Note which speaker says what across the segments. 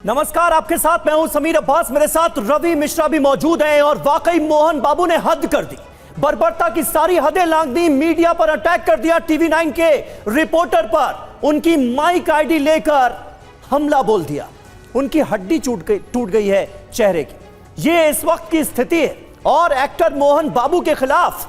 Speaker 1: नमस्कार, आपके साथ मैं हूं समीर अब्बास। मेरे साथ रवि मिश्रा भी मौजूद हैं और वाकई मोहन बाबू ने हद कर दी, बर्बरता की सारी हदें लांघ दी, मीडिया पर अटैक कर दिया, टीवी 9 के रिपोर्टर पर उनकी माइक आईडी लेकर हमला बोल दिया, उनकी हड्डी टूट गई है चेहरे की। ये इस वक्त की स्थिति है और एक्टर मोहन बाबू के खिलाफ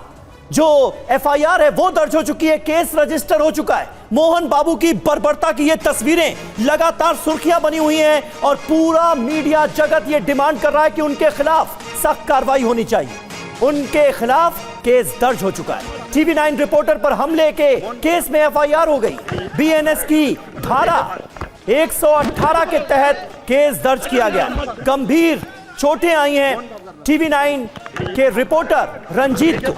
Speaker 1: जो एफआईआर है वो दर्ज हो चुकी है, केस रजिस्टर हो चुका है। मोहन बाबू की बर्बरता की ये तस्वीरें लगातार सुर्खियां बनी हुई हैं और पूरा मीडिया जगत ये डिमांड कर रहा है कि उनके खिलाफ सख्त कार्रवाई होनी चाहिए। उनके खिलाफ केस दर्ज हो चुका है। टीवी 9 रिपोर्टर पर हमले के केस में एफआईआर हो गई। बीएनएस की धारा 118 के तहत केस दर्ज किया गया। गंभीर चोटें आई हैं टीवी 9 के रिपोर्टर रंजीत को।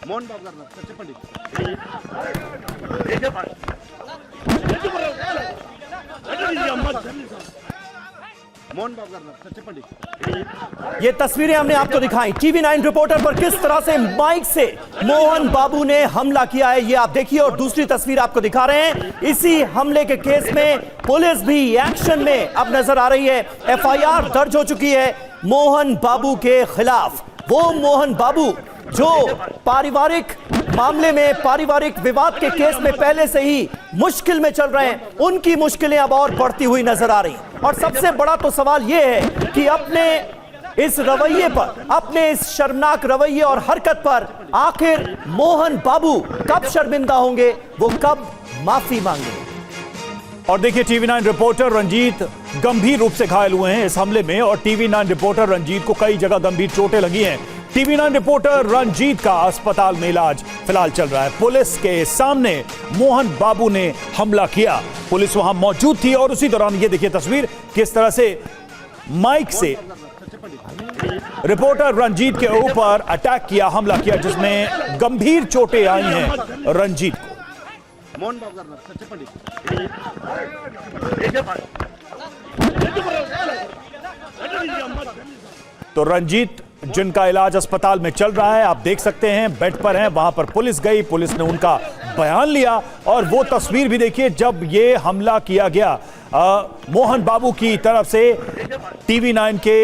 Speaker 2: मोहन बाबू गाరు చెప్పండి मोहन बाबू गाరు చెప్పండి।
Speaker 1: ये तस्वीरें हमने आपको दिखाई टीवी 9 रिपोर्टर पर किस तरह से माइक से मोहन बाबू ने हमला किया है, ये आप देखिए। और दूसरी तस्वीर आपको दिखा रहे हैं, इसी हमले के केस में पुलिस भी एक्शन में अब नजर आ रही है। एफआईआर दर्ज हो चुकी है मोहन बाबू के खिलाफ। वो मोहन बाबू जो पारिवारिक मामले में, पारिवारिक विवाद के केस में पहले से ही मुश्किल में चल रहे हैं, उनकी मुश्किलें अब और बढ़ती हुई नजर आ रही। और सबसे बड़ा तो सवाल यह है कि अपने इस रवैये पर, अपने इस शर्मनाक रवैये और हरकत पर आखिर मोहन बाबू कब शर्मिंदा होंगे, वो कब माफी मांगेंगे।
Speaker 3: और देखिए, टीवी 9 रिपोर्टर रंजीत गंभीर रूप से घायल हुए हैं इस हमले में और टीवी 9 रिपोर्टर रंजीत को कई जगह गंभीर चोटें लगी हैं। टीवी 9 रिपोर्टर रंजीत का अस्पताल में इलाज फिलहाल चल रहा है। पुलिस के सामने मोहन बाबू ने हमला किया, पुलिस वहां मौजूद थी और उसी दौरान ये देखिए तस्वीर, किस तरह से माइक से रिपोर्टर रंजीत के ऊपर अटैक किया, हमला किया, जिसमें गंभीर चोटें आई हैं रंजीत को।
Speaker 2: मोहन बाबू गाరు చెప్పండి।
Speaker 3: तो रंजीत जिनका इलाज अस्पताल में चल रहा है, आप देख सकते हैं बेड पर हैं, वहां पर पुलिस गई, पुलिस ने उनका बयान लिया और वो तस्वीर भी देखिए जब ये हमला किया गया मोहन बाबू की तरफ से टीवी 9 के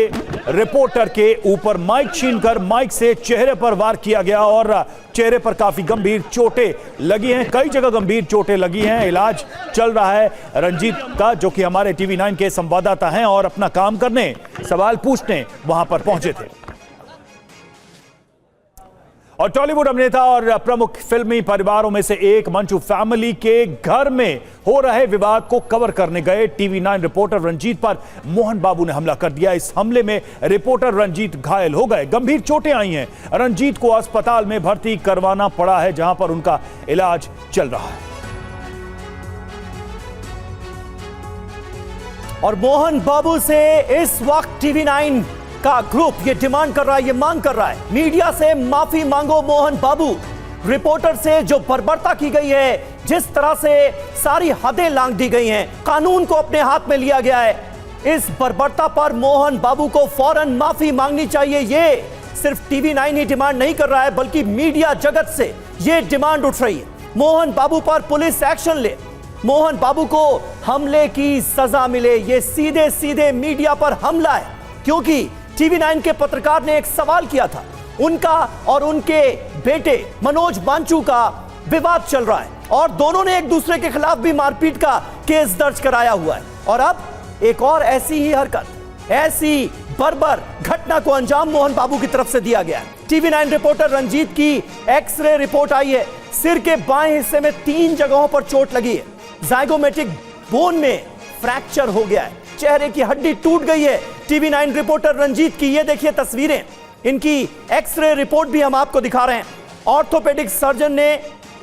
Speaker 3: रिपोर्टर के ऊपर माइक छीनकर माइक से चेहरे पर वार किया गया और चेहरे पर काफी गंभीर चोटें लगी हैं, कई जगह गंभीर चोटें लगी हैं। इलाज चल रहा है रंजीत का, जो कि हमारे टीवी 9 के संवाददाता हैं और अपना काम करने, सवाल पूछने वहां पर पहुंचे थे। और टॉलीवुड अभिनेता और प्रमुख फिल्मी परिवारों में से एक मंचू फैमिली के घर में हो रहे विवाद को कवर करने गए टीवी 9 रिपोर्टर रंजीत पर मोहन बाबू ने हमला कर दिया। इस हमले में रिपोर्टर रंजीत घायल हो गए, गंभीर चोटें आई हैं। रंजीत को अस्पताल में भर्ती करवाना पड़ा है, जहां पर उनका इलाज चल रहा है।
Speaker 1: और मोहन बाबू से इस वक्त टीवी 9 का ग्रुप ये डिमांड कर रहा है, ये मांग कर रहा है, मीडिया से माफी मांगो मोहन बाबू। रिपोर्टर से जो बर्बरता की गई है, जिस तरह से सारी हदें लांघ दी गई हैं, कानून को अपने हाथ में लिया गया है, इस बर्बरता पर मोहन बाबू को फौरन माफी मांगनी चाहिए। ये सिर्फ टीवी 9 ही डिमांड नहीं कर रहा है, बल्कि मीडिया जगत से ये डिमांड उठ रही है। मोहन बाबू पर पुलिस एक्शन ले, मोहन बाबू को हमले की सजा मिले। ये सीधे सीधे मीडिया पर हमला है, क्योंकि टीवी 9 के पत्रकार ने एक सवाल किया था, उनका और उनके बेटे मनोज बांचू का विवाद चल रहा है और दोनों ने एक दूसरे के खिलाफ भी मारपीट का केस दर्ज कराया हुआ है। और अब एक और ऐसी ही हरकत, ऐसी बर्बर घटना को अंजाम मोहन बाबू की तरफ से दिया गया है। टीवी 9 रिपोर्टर रंजीत की एक्सरे रिपोर्ट आई है, सिर के बाएं हिस्से में 3 जगहों पर चोट लगी है, जाइगोमेटिक बोन में फ्रैक्चर हो गया है, चेहरे की हड्डी टूट गई है। टीवी 9 रिपोर्टर रंजीत की ये देखिए तस्वीरें, इनकी एक्सरे रिपोर्ट भी हम आपको दिखा रहे हैं। ऑर्थोपेडिक सर्जन ने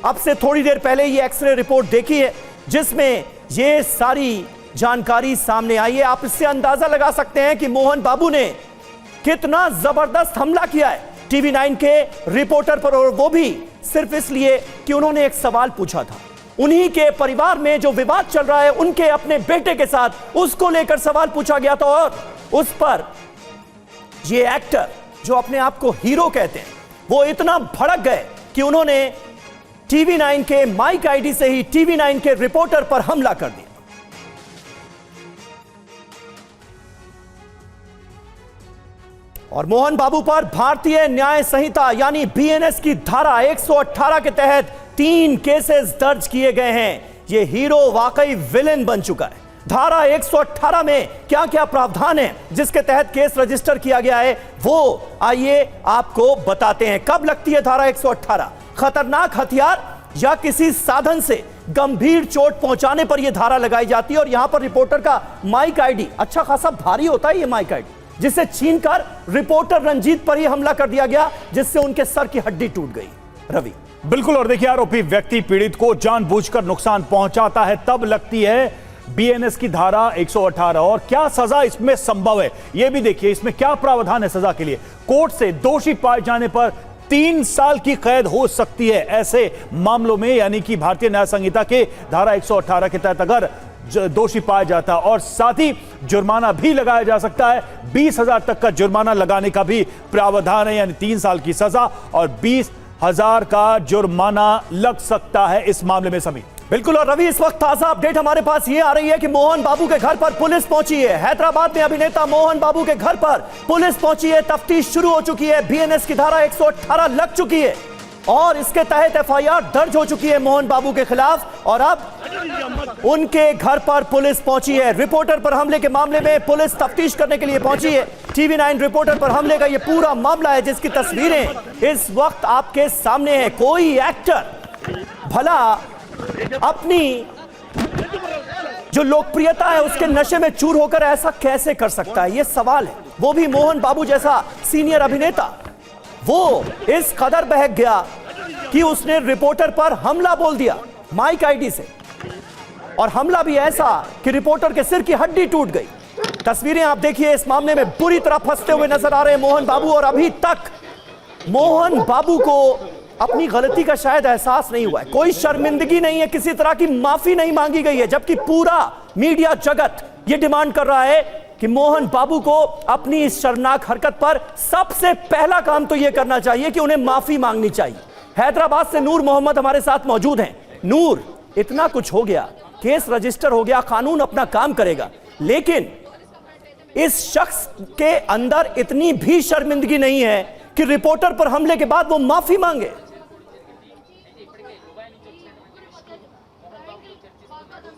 Speaker 1: अब से थोड़ी देर पहले ये एक्सरे रिपोर्ट देखी है, जिसमें ये सारी जानकारी सामने आई है। आप इससे अंदाजा लगा सकते हैं कि मोहन बाबू ने कितना जबरदस्त हमला किया है टीवी 9 के रिपोर्टर पर, और वो भी सिर्फ इसलिए कि उन्होंने एक सवाल पूछा था। उन्हीं के परिवार में जो विवाद चल रहा है, उनके अपने बेटे के साथ, उसको लेकर सवाल पूछा गया था और उस पर ये एक्टर जो अपने आप को हीरो कहते हैं, वो इतना भड़क गए कि उन्होंने टीवी 9 के माइक आईडी से ही टीवी 9 के रिपोर्टर पर हमला कर दिया। और मोहन बाबू पर भारतीय न्याय संहिता यानी बीएनएस की धारा 118 के तहत 3 केसेस दर्ज किए गए हैं। यह हीरो वाकई विलेन बन चुका है। धारा 118 में क्या क्या प्रावधान है जिसके तहत केस रजिस्टर किया गया है, वो आइए आपको बताते हैं। कब लगती है धारा 118? खतरनाक हथियार या किसी साधन से गंभीर चोट पहुंचाने पर यह धारा लगाई जाती है। और यहां पर रिपोर्टर का माइक आईडी अच्छा खासा भारी होता है, यह माइक आईडी, जिसे छीनकर रिपोर्टर रंजीत पर ही हमला कर दिया गया, जिससे उनके सर की हड्डी टूट गई। रवि,
Speaker 3: बिल्कुल। और देखिए, आरोपी व्यक्ति पीड़ित को जानबूझकर नुकसान पहुंचाता है तब लगती है बीएनएस की धारा 118। और क्या सजा इसमें संभव है यह भी देखिए। इसमें क्या प्रावधान है सजा के लिए। कोर्ट से दोषी पाए जाने पर 3 साल की कैद हो सकती है ऐसे मामलों में, यानी कि भारतीय न्याय संहिता के धारा 118 के तहत अगर दोषी पाया जाता, और साथ ही जुर्माना भी लगाया जा सकता है। 20,000 तक का जुर्माना लगाने का भी प्रावधान है, यानी 3 साल की सजा और 20,000 का जुर्माना लग सकता है इस मामले में। सभी
Speaker 1: बिल्कुल। और रवि, इस वक्त ताजा अपडेट हमारे पास ये आ रही है कि मोहन बाबू के घर पर पुलिस पहुंची है। हैदराबाद में अभिनेता मोहन बाबू के घर पर पुलिस पहुंची है। तफ्तीश शुरू हो चुकी है। बीएनएस की धारा 118 लग चुकी है और इसके तहत एफआईआर दर्ज हो चुकी है मोहन बाबू के खिलाफ। और अब उनके घर पर पुलिस पहुंची है। रिपोर्टर पर हमले के मामले में पुलिस तफ्तीश करने के लिए पहुंची है। टीवी 9 रिपोर्टर पर हमले का यह पूरा मामला है, जिसकी तस्वीरें इस वक्त आपके सामने है। कोई एक्टर भला अपनी जो लोकप्रियता है उसके नशे में चूर होकर ऐसा कैसे कर सकता है, यह सवाल है। वो भी मोहन बाबू जैसा सीनियर अभिनेता। वो इस कदर बहक गया कि उसने रिपोर्टर पर हमला बोल दिया माइक आईडी से, और हमला भी ऐसा कि रिपोर्टर के सिर की हड्डी टूट गई। तस्वीरें आप देखिए। इस मामले में बुरी तरह फंसते हुए नजर आ रहे हैं मोहन बाबू, और अभी तक मोहन बाबू को अपनी गलती का शायद एहसास नहीं हुआ है। कोई शर्मिंदगी नहीं है, किसी तरह की माफी नहीं मांगी गई है, जबकि पूरा मीडिया जगत यह डिमांड कर रहा है कि मोहन बाबू को अपनी इस शर्मनाक हरकत पर सबसे पहला काम तो यह करना चाहिए कि उन्हें माफी मांगनी चाहिए। हैदराबाद से नूर मोहम्मद हमारे साथ मौजूद हैं। नूर, इतना कुछ हो गया, केस रजिस्टर हो गया, कानून अपना काम करेगा, लेकिन इस शख्स के अंदर इतनी भी शर्मिंदगी नहीं है कि रिपोर्टर पर हमले के बाद वो माफी मांगे।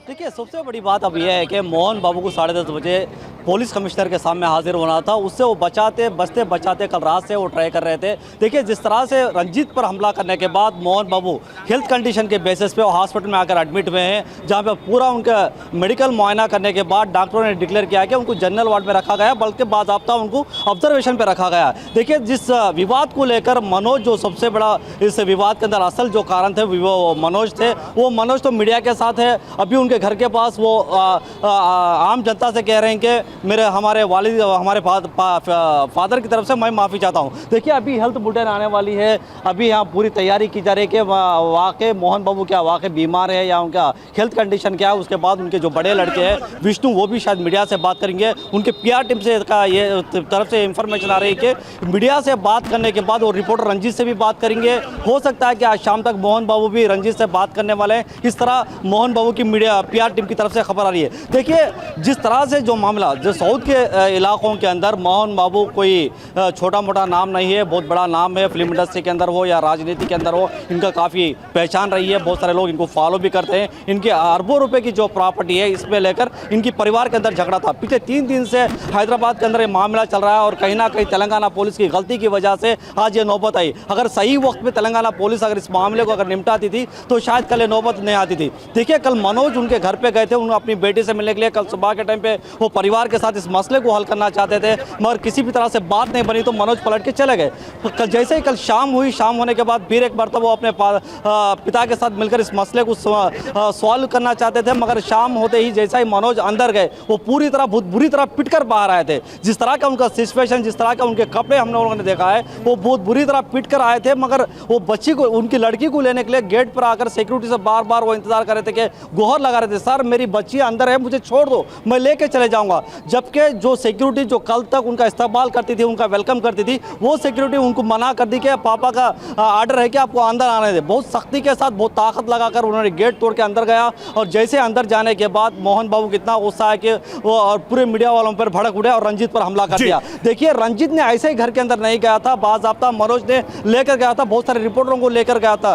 Speaker 4: देखिए, सबसे बड़ी बात अब यह है कि मोहन बाबू को 10:30 बजे पुलिस कमिश्नर के सामने हाजिर होना था। उससे वो बचाते कल रात से वो ट्राई कर रहे थे। देखिए, जिस तरह से रंजीत पर हमला करने के बाद मोहन बाबू हेल्थ कंडीशन के बेसिस पे हॉस्पिटल में आकर एडमिट हुए हैं, जहां पे पूरा उनका मेडिकल मुआयना करने के बाद डॉक्टरों ने डिक्लेयर किया कि उनको जनरल वार्ड में रखा गया, बल्कि बाज़ाब्ता उनको ऑब्जर्वेशन पर रखा गया। देखिए, जिस विवाद को लेकर मनोज, जो सबसे बड़ा इस विवाद के अंदर असल जो कारण थे वो मनोज थे। वो मनोज तो मीडिया के साथ है। अभी उनके घर के पास वो आम जनता से कह रहे हैं कि हमारे वालिद, हमारे फादर की तरफ से मैं माफ़ी चाहता हूं। देखिए, अभी हेल्थ बुलेटिन आने वाली है। अभी यहाँ पूरी तैयारी की जा रही है कि वाकई मोहन बाबू क्या वाकई बीमार है या उनका हेल्थ कंडीशन क्या है। उसके बाद उनके जो बड़े लड़के हैं विष्णु, वो भी शायद मीडिया से बात करेंगे। उनके पीआर टीम से ये तरफ से इंफॉर्मेशन आ रही है कि मीडिया से बात करने के बाद वो रिपोर्टर रंजीत से भी बात करेंगे। हो सकता है कि आज शाम तक मोहन बाबू भी रंजीत से बात करने वाले हैं। इस तरह मोहन बाबू की मीडिया पीआर टीम की तरफ से खबर आ रही है। देखिए, जिस तरह से जो मामला जो साउथ के इलाकों के अंदर मोहन बाबू कोई छोटा मोटा नाम नहीं है, बहुत बड़ा नाम है। फिल्म इंडस्ट्री के अंदर हो या राजनीति के अंदर हो, इनका काफ़ी पहचान रही है। बहुत सारे लोग इनको फॉलो भी करते हैं। इनके अरबों रुपए की जो प्रॉपर्टी है, इसमें लेकर इनकी परिवार के अंदर झगड़ा था। पिछले 3 दिन से हैदराबाद के अंदर ये मामला चल रहा है और कहीं ना कहीं तेलंगाना पुलिस की गलती की वजह से आज ये नौबत आई। अगर सही वक्त में तेलंगाना पुलिस अगर इस मामले को अगर निपटाती थी तो शायद कल ये नौबत नहीं आती थी। देखिए, कल मनोज उनके घर पे गए थे, उन्होंने अपनी बेटी से मिलने के लिए। कल सुबह के टाइम पे वो परिवार के साथ इस मसले को हल करना चाहते थे, मगर किसी भी तरह से बात नहीं बनी तो मनोज पलट के चले गए। कल जैसे ही कल शाम हुई, शाम होने के बाद फिर एक बार वो अपने पिता के साथ मिलकर इस मसले को सॉल्व करना चाहते थे, मगर शाम होते ही जैसा ही मनोज अंदर गए, वो पूरी तरह बहुत बुरी तरह पिटकर बाहर आए थे। जिस तरह का उनका सिचुएशन, जिस तरह का उनके कपड़े हम लोगों ने देखा है, वो बहुत बुरी तरह पिट कर आए थे। मगर वो बच्ची को, उनकी लड़की को लेने के लिए गेट पर आकर सिक्योरिटी से बार बार वो इंतजार कर रहे थे कि गुहार लगा रहे थे, सर मेरी बच्ची अंदर है, मुझे छोड़ दो, मैं लेके चले जाऊंगा। जबकि जो सिक्योरिटी जो कल तक उनका इस्तेमाल करती थी, उनका वेलकम करती थी, वो सिक्योरिटी उनको मना कर दी कि पापा का आर्डर है कि आपको अंदर आने दे। बहुत सख्ती के साथ, बहुत ताकत लगाकर उन्होंने गेट तोड़ के अंदर गया और जैसे अंदर जाने के बाद मोहन बाबू कितना गुस्सा है कि वो और पूरे मीडिया वालों पर भड़क उठे और रंजीत पर हमला कर दिया। देखिए, रंजीत ने ऐसे ही घर के अंदर नहीं गया था, बाज़ाब्ता मनोज ने लेकर गया था, बहुत सारे रिपोर्टरों को लेकर गया था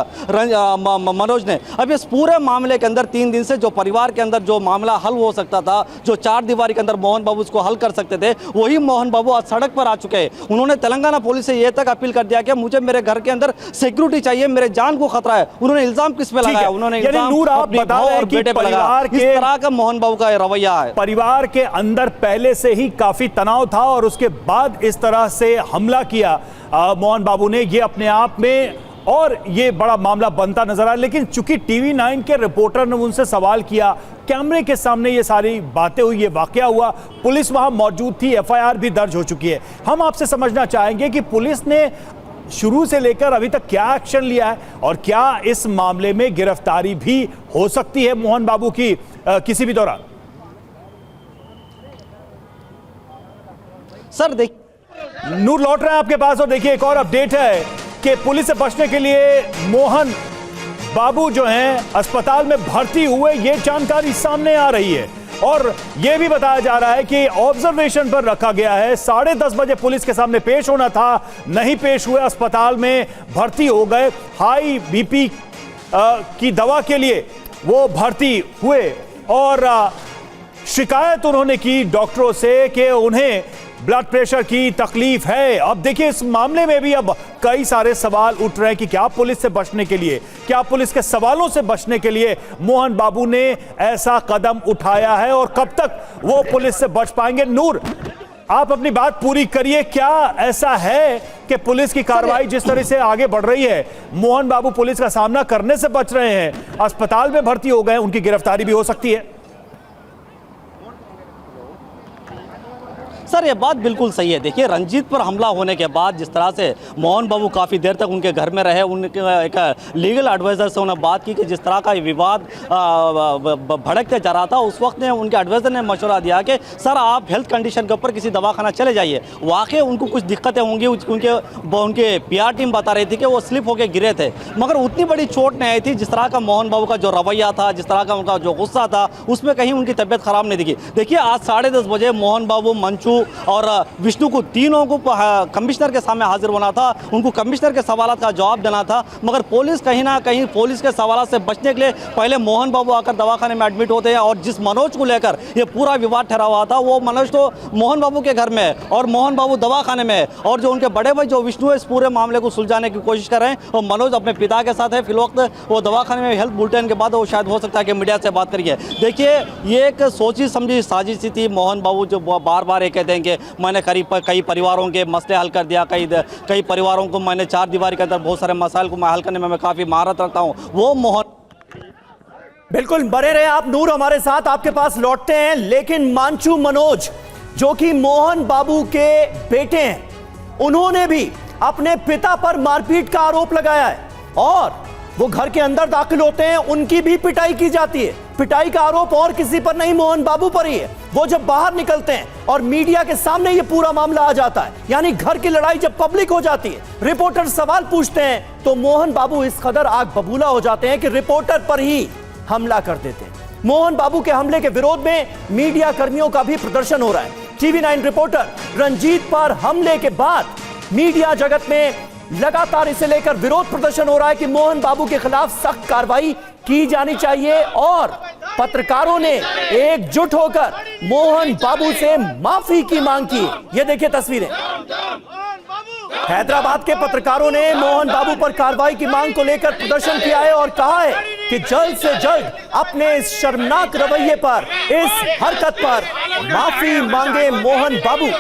Speaker 4: मनोज ने। अब इस पूरे मामले के अंदर 3 दिन से जो परिवार के अंदर जो मामला हल हो सकता था, जो 4 दीवारी के अंदर मोहन बाबू इसको हल कर सकते थे, वही मोहन बाबू आज सड़क पर आ चुके हैं। उन्होंने तेलंगाना पुलिस से ये तक अपील कर दिया कि मुझे मेरे घर के अंदर सिक्योरिटी चाहिए, मेरे जान को खतरा है। उन्होंने इल्जाम किस पे लगाया? उन्होंने इल्जाम अपने भाई और बेटे पे लगाया। इस तरह का मोहन बाबू का रवैया है।
Speaker 3: परिवार के अंदर पहले से ही काफी तनाव था और उसके बाद इस तरह से हमला किया मोहन बाबू ने, ये अपने आप में और ये बड़ा मामला बनता नजर आया। लेकिन चूंकि टीवी 9 के रिपोर्टर ने उनसे सवाल किया, कैमरे के सामने ये सारी बातें हुई, ये वाकया हुआ, पुलिस वहां मौजूद थी, एफआईआर भी दर्ज हो चुकी है। हम आपसे समझना चाहेंगे कि पुलिस ने शुरू से लेकर अभी तक क्या एक्शन लिया है और क्या इस मामले में गिरफ्तारी भी हो सकती है मोहन बाबू की किसी भी दौरान?
Speaker 4: सर देख,
Speaker 3: नूर लौट रहे हैं आपके पास और देखिए एक और अपडेट है कि पुलिस से बचने के लिए मोहन बाबू जो हैं अस्पताल में भर्ती हुए, ये जानकारी सामने आ रही है और यह भी बताया जा रहा है कि ऑब्जर्वेशन पर रखा गया है। 10:30 बजे पुलिस के सामने पेश होना था, नहीं पेश हुए, अस्पताल में भर्ती हो गए। हाई बीपी की दवा के लिए वो भर्ती हुए और शिकायत उन्होंने की डॉक्टरों से कि उन्हें ब्लड प्रेशर की तकलीफ है। अब देखिए, इस मामले में भी अब कई सारे सवाल उठ रहे हैं कि क्या पुलिस से बचने के लिए, क्या पुलिस के सवालों से बचने के लिए मोहन बाबू ने ऐसा कदम उठाया है और कब तक वो पुलिस से बच पाएंगे? नूर, आप अपनी बात पूरी करिए। क्या ऐसा है कि पुलिस की कार्रवाई जिस तरह से आगे बढ़ रही है, मोहन बाबू पुलिस का सामना करने से बच रहे हैं, अस्पताल में भर्ती हो गए, उनकी गिरफ्तारी भी हो सकती है?
Speaker 4: सर ये बात बिल्कुल सही है। देखिए, रंजीत पर हमला होने के बाद जिस तरह से मोहन बाबू काफ़ी देर तक उनके घर में रहे, उनके एक लीगल एडवाइज़र से उन्होंने बात की कि जिस तरह का विवाद भड़कते जा रहा था, उस वक्त ने उनके एडवाइज़र ने मशवरा दिया कि सर आप हेल्थ कंडीशन के ऊपर किसी दवाखाना चले जाइए। वाकई उनको कुछ दिक्कतें होंगी, उनके PR टीम बता रही थी कि वो स्लिप होकर गिरे थे, मगर उतनी बड़ी चोट नहीं आई थी। जिस तरह का मोहन बाबू का जो रवैया था, जिस तरह का उनका जो गुस्सा था, उसमें कहीं उनकी तबीयत खराब नहीं दिखी। देखिए, आज 10:30 बजे मोहन बाबू, मंचू और विष्णु को, तीनों को कमिश्नर के सामने हाजिर होना था, उनको कमिश्नर के सवालों का जवाब देना था, मगर पुलिस कहीं ना कहीं पुलिस के सवालों से बचने के लिए पहले मोहन बाबू आकर दवाखाने में एडमिट होते हैं। और जिस मनोज को लेकर ये पूरा विवाद ठहरा हुआ था, वो मनोज तो मोहन बाबू के घर में है और मोहन बाबू दवाखाने में है, और जो उनके बड़े भाई जो विष्णु है इस पूरे मामले को सुलझाने की कोशिश कर रहे हैं और मनोज अपने पिता के साथ है। फिलवक्त वो दवाखाने में, हेल्थ बुलेटिन के बाद वो शायद हो सकता है कि मीडिया से बात करिए। देखिए, ये एक सोची समझी साजिश थी। मोहन बाबू जो बार बार ये कहते हैं कि मैंने कई परिवारों के मसले हल कर दिया, कई परिवारों को मैंने 4 दीवारी के अंदर बहुत सारे मसाइल को मैं हल करने में मैं काफ़ी महारत रखता हूँ, वो मोहन।
Speaker 1: बिल्कुल बने रहे आप नूर, हमारे साथ आपके पास लौटते हैं। लेकिन मांचू मनोज जो कि मोहन बाबू के बेटे हैं, उन्होंने भी अपने पिता पर मारपीट का आरोप लगाया है और वो घर के अंदर दाखिल होते हैं, उनकी भी पिटाई की जाती है। पिटाई का आरोप और किसी पर नहीं, मोहन बाबू पर ही है। वो जब बाहर निकलते हैं और मीडिया के सामने ये पूरा मामला आ जाता है, यानी घर की लड़ाई जब पब्लिक हो जाती है, रिपोर्टर सवाल पूछते हैं, तो मोहन बाबू इस कदर आग बबूला हो जाते हैं कि रिपोर्टर पर ही हमला कर देते हैं। मोहन बाबू के हमले के विरोध में मीडिया कर्मियों का भी प्रदर्शन हो रहा है। टीवी 9 रिपोर्टर रंजीत पर हमले के बाद मीडिया जगत में लगातार इसे लेकर विरोध प्रदर्शन हो रहा है कि मोहन बाबू के खिलाफ सख्त कार्रवाई की जानी चाहिए और पत्रकारों ने एकजुट होकर मोहन बाबू से माफी की मांग की। ये देखिए तस्वीरें, हैदराबाद के पत्रकारों ने मोहन बाबू पर कार्रवाई की मांग को लेकर प्रदर्शन किया है और कहा है कि जल्द से जल्द अपने इस शर्मनाक रवैये पर, इस हरकत पर माफी मांगे मोहन बाबू।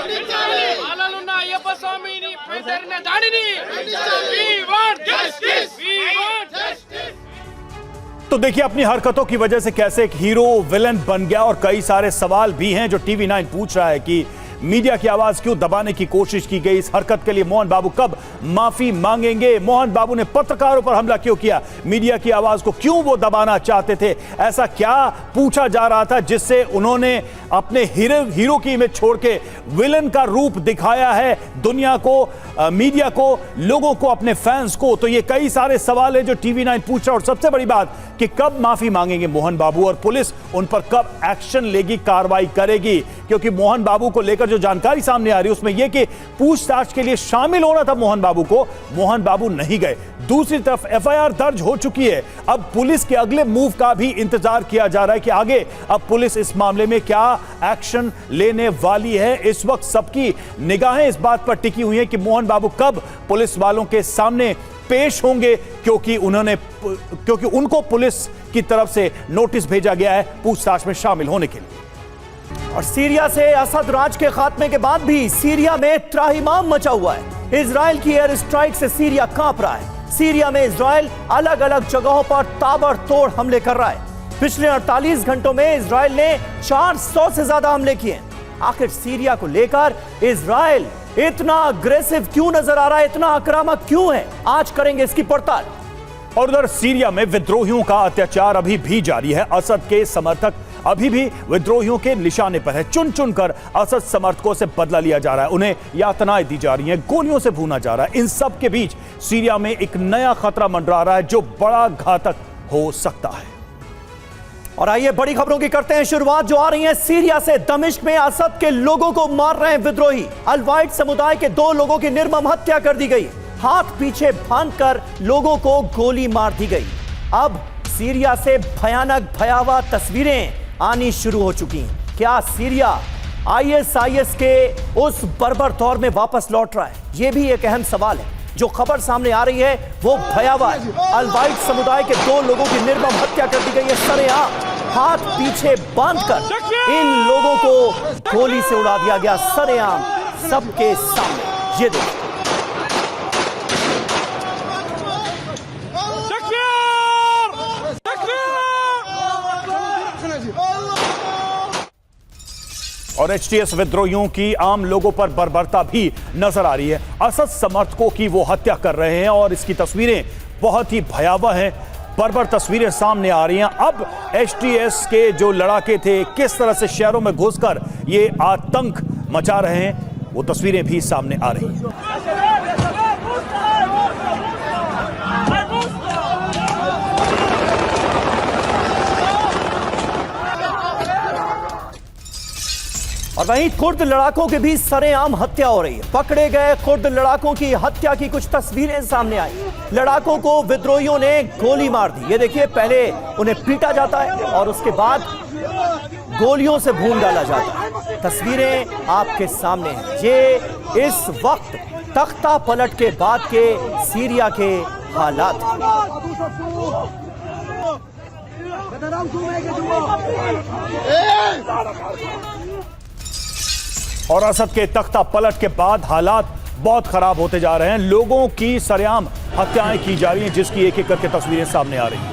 Speaker 3: तो देखिए, अपनी हरकतों की वजह से कैसे एक हीरो विलन बन गया और कई सारे सवाल भी हैं जो टीवी 9 पूछ रहा है कि मीडिया की आवाज क्यों दबाने की कोशिश की गई? इस हरकत के लिए मोहन बाबू कब माफी मांगेंगे? मोहन बाबू ने पत्रकारों पर हमला क्यों किया? मीडिया की आवाज को क्यों वो दबाना चाहते थे? ऐसा क्या पूछा जा रहा था जिससे उन्होंने अपने हीरो की इमेज छोड़ के विलन का रूप दिखाया है दुनिया को, मीडिया को, लोगों को, अपने फैंस को? तो ये कई सारे सवाल है जो टीवी 9 पूछ रहा है। और सबसे बड़ी बात कि कब माफी मांगेंगे मोहन बाबू और पुलिस उन पर कब एक्शन लेगी, कार्रवाई करेगी? क्योंकि मोहन बाबू को लेकर जो जानकारी सामने आ रही है उसमें यह कि पूछताछ के लिए शामिल होना था मोहन बाबू को, मोहन बाबू नहीं गए। दूसरी तरफ एफआईआर दर्ज हो चुकी है। अब पुलिस के अगले मूव का भी इंतजार किया जा रहा है कि आगे अब पुलिस इस मामले में क्या एक्शन लेने वाली है। इस वक्त सबकी निगाहें इस बात पर टिकी हुई हैं कि मोहन बाबू कब पुलिस वालों के सामने पेश होंगे, क्योंकि उनको पुलिस की तरफ से नोटिस भेजा गया है पूछताछ में शामिल होने के लिए।
Speaker 1: और सीरिया से असद राज के खात्मे के बाद भी सीरिया में त्राहिमाम मचा हुआ है। इजराइल की एयर स्ट्राइक से सीरिया कांप रहा है। सीरिया में इजराइल अलग अलग जगहों पर ताबड़तोड़ हमले कर रहा है। पिछले 48 घंटों में इजराइल ने 400 से ज्यादा हमले किए। आखिर सीरिया को लेकर इजराइल इतना अग्रेसिव क्यों नजर आ रहा है, इतना आक्रामक क्यों है? आज करेंगे इसकी पड़ताल।
Speaker 3: और उधर सीरिया में विद्रोहियों का अत्याचार अभी भी जारी है। असद के समर्थक अभी भी विद्रोहियों के निशाने पर है। चुन चुनकर असद समर्थकों से बदला लिया जा रहा है, उन्हें यातनाएं दी जा रही हैं, गोलियों से भूना जा रहा है। इन सब के बीच सीरिया में एक नया खतरा मंडरा रहा है जो बड़ा घातक हो सकता है।
Speaker 1: और आइए बड़ी खबरों की करते हैं शुरुआत, जो आ रही है सीरिया से। दमिश्क में असद के लोगों को मार रहे हैं विद्रोही। अलवाइट समुदाय के 2 लोगों की निर्मम हत्या कर दी गई। हाथ पीछे बांधकर लोगों को गोली मार दी गई। अब सीरिया से भयानक भयावह तस्वीरें आनी शुरू हो चुकी हैं। क्या सीरिया आईएसआईएस के उस बर्बर दौर में वापस लौट रहा है? यह भी एक अहम सवाल है। जो खबर सामने आ रही है वो भयावह है। अलवाइट समुदाय के 2 लोगों की निर्मम हत्या कर दी गई है सरेआम। हाथ पीछे बांधकर इन लोगों को गोली से उड़ा दिया गया सरेआम, सबके सामने। ये देखिए,
Speaker 3: और एचटीएस विद्रोहियों की आम लोगों पर बर्बरता भी नजर आ रही है। असद समर्थकों की वो हत्या कर रहे हैं और इसकी तस्वीरें बहुत ही भयावह हैं। बर्बर तस्वीरें सामने आ रही हैं। अब एचटीएस के जो लड़ाके थे किस तरह से शहरों में घुसकर ये आतंक मचा रहे हैं, वो तस्वीरें भी सामने आ रही हैं।
Speaker 1: और वहीं कुर्द लड़ाकों के भी सरेआम हत्या हो रही है। पकड़े गए कुर्द लड़ाकों की हत्या की कुछ तस्वीरें सामने आई। लड़ाकों को विद्रोहियों ने गोली मार दी। ये देखिए, पहले उन्हें पीटा जाता है और उसके बाद गोलियों से भून डाला जाता है। तस्वीरें आपके सामने हैं। ये इस वक्त तख्ता पलट के बाद के सीरिया के हालात हैं।
Speaker 3: और असद के तख्ता पलट के बाद हालात बहुत खराब होते जा रहे हैं। लोगों की सरेआम हत्याएं की जा रही हैं, जिसकी एक एक करके तस्वीरें सामने आ रही हैं।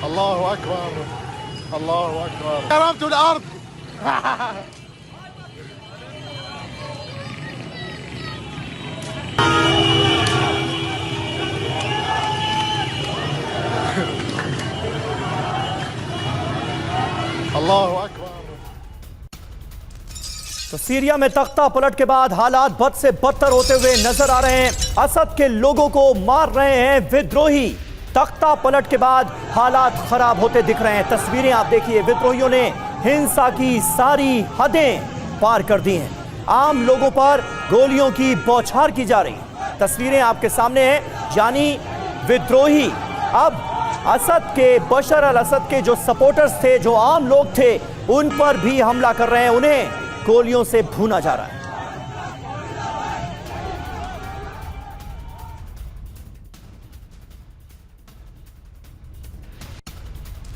Speaker 2: अल्लाहु अकबर, अल्लाहु अकबर। करमतुल अर्द। अल्लाहु अकबर।
Speaker 1: तो सीरिया में तख्ता पलट के बाद हालात बद से बदतर होते हुए नजर आ रहे हैं। असद के लोगों को मार रहे हैं विद्रोही। तख्ता पलट के बाद हालात खराब होते दिख रहे हैं। तस्वीरें आप देखिए, विद्रोहियों ने हिंसा की सारी हदें पार कर दी हैं। आम लोगों पर गोलियों की बौछार की जा रही है। तस्वीरें आपके सामने हैं, यानी विद्रोही अब असद के, बशर अल असद के जो सपोर्टर्स थे, जो आम लोग थे, उन पर भी हमला कर रहे हैं। उन्हें गोलियों से भूना जा रहा है।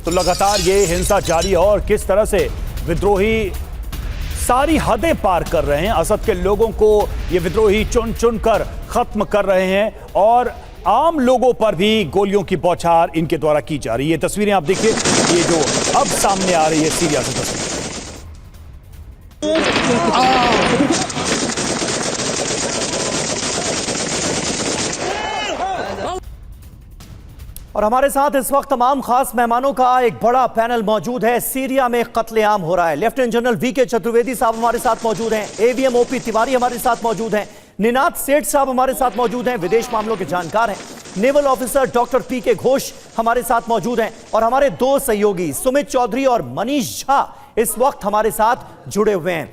Speaker 3: तो लगातार ये हिंसा जारी है और किस तरह से विद्रोही सारी हदें पार कर रहे हैं। असद के लोगों को ये विद्रोही चुन चुन कर खत्म कर रहे हैं और आम लोगों पर भी गोलियों की बौछार इनके द्वारा की जा रही है। तस्वीरें आप देखिए, ये जो अब सामने आ रही है सीरिया से तस्वीर।
Speaker 1: और हमारे साथ इस वक्त तमाम खास मेहमानों का एक बड़ा पैनल मौजूद है। सीरिया में कत्लेआम हो रहा है। लेफ्टिनेंट जनरल वीके चतुर्वेदी साहब हमारे साथ मौजूद हैं, एवीएम ओपी तिवारी हमारे साथ मौजूद हैं, निनाद सेठ साहब हमारे साथ मौजूद हैं, विदेश मामलों के जानकार हैं, नेवल ऑफिसर डॉक्टर पीके घोष हमारे साथ मौजूद हैं, और हमारे दो सहयोगी सुमित चौधरी और मनीष झा इस वक्त हमारे साथ जुड़े हुए हैं।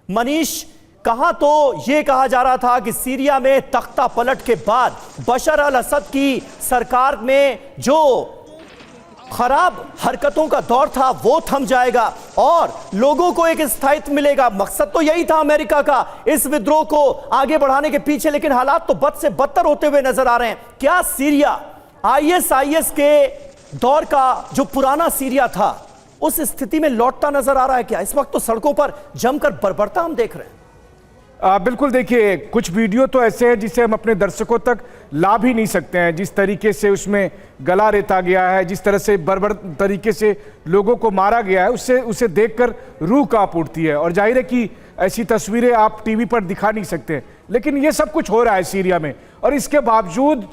Speaker 1: मनीष, कहां तो यह कहा जा रहा था कि सीरिया में तख्ता पलट के बाद बशर अल असद की सरकार में जो खराब हरकतों का दौर था वो थम जाएगा और लोगों को एक स्थायित्व मिलेगा। मकसद तो यही था अमेरिका का इस विद्रोह को आगे बढ़ाने के पीछे, लेकिन हालात तो बद से बदतर होते हुए नजर आ रहे हैं। क्या सीरिया आईएसआईएस के दौर का जो पुराना सीरिया था उस स्थिति में लौटता नजर आ रहा है क्या? इस वक्त तो सड़कों पर जमकर बर्बरता हम देख रहे हैं।
Speaker 5: बिल्कुल, देखिए कुछ वीडियो तो ऐसे हैं जिसे हम अपने दर्शकों तक ला भी नहीं सकते हैं। जिस तरीके से उसमें गला रेता गया है, जिस तरह से बर्बर तरीके से लोगों को मारा गया है, उससे उसे देखकर रूह कांप उठती है। और जाहिर है कि ऐसी तस्वीरें आप टीवी पर दिखा नहीं सकते, लेकिन ये सब कुछ हो रहा है सीरिया में। और इसके बावजूद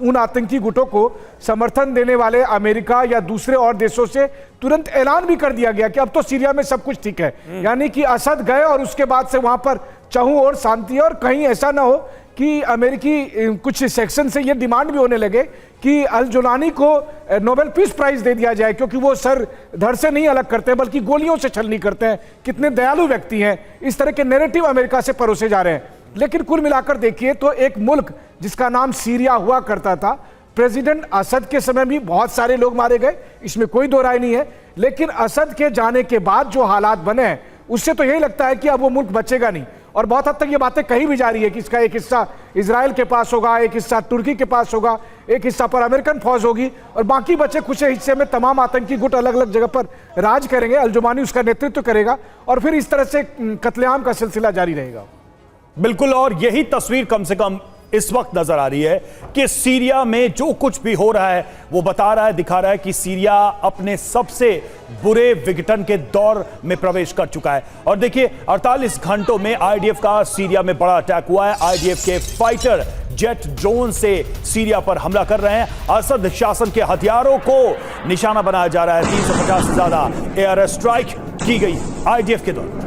Speaker 5: उन आतंकी गुटों को समर्थन देने वाले अमेरिका या दूसरे और देशों से तुरंत ऐलान भी कर दिया गया कि अब तो सीरिया में सब कुछ ठीक है। यानी कि असद गए और उसके बाद से वहां पर चाहूं और शांति है। और कहीं ऐसा ना हो कि अमेरिकी कुछ सेक्शन से ये डिमांड भी होने लगे कि अल जुलानी को नोबेल पीस प्राइज दे दिया जाए, क्योंकि वो सर धड़ से नहीं अलग करते बल्कि गोलियों से छलनी करते हैं, कितने दयालु व्यक्ति हैं। इस तरह के नैरेटिव अमेरिका से परोसे जा रहे हैं। लेकिन कुल मिलाकर देखिए तो एक मुल्क जिसका नाम सीरिया हुआ करता था, प्रेसिडेंट असद के समय भी बहुत सारे लोग मारे गए, इसमें कोई दो राय नहीं है। लेकिन असद के जाने के बाद जो हालात बने हैं उससे तो यही लगता है कि अब वो मुल्क बचेगा नहीं। और बहुत हद तक ये बातें कही भी जा रही है कि इसका एक हिस्सा इजराइल के पास होगा, एक हिस्सा तुर्की के पास होगा, एक हिस्सा पर अमेरिकन फौज होगी और बाकी बचे कुछ हिस्से में तमाम आतंकी गुट अलग अलग जगह पर राज करेंगे। अल जुमानी उसका नेतृत्व करेगा और फिर इस तरह से कत्लेआम का सिलसिला जारी रहेगा।
Speaker 3: बिल्कुल, और यही तस्वीर कम से कम इस वक्त नजर आ रही है कि सीरिया में जो कुछ भी हो रहा है वो बता रहा है, दिखा रहा है कि सीरिया अपने सबसे बुरे विघटन के दौर में प्रवेश कर चुका है। और देखिए 48 घंटों में आईडीएफ का सीरिया में बड़ा अटैक हुआ है। आईडीएफ के फाइटर जेट ड्रोन से सीरिया पर हमला कर रहे हैं। असद शासन के हथियारों को निशाना बनाया जा रहा है। 350 से ज्यादा एयर स्ट्राइक की गई आईडीएफ के द्वारा।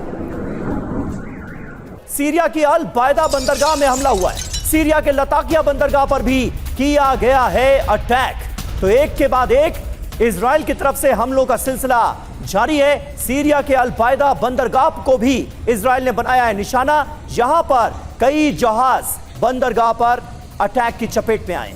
Speaker 1: सीरिया की अल बायदा बंदरगाह में हमला हुआ है। सीरिया के लताकिया बंदरगाह पर भी किया गया है अटैक। तो एक के बाद एक इजराइल की तरफ से हमलों का सिलसिला जारी है। सीरिया के अल बायदा बंदरगाह को भी इजराइल ने बनाया है निशाना। यहां पर कई जहाज बंदरगाह पर अटैक की चपेट में आए।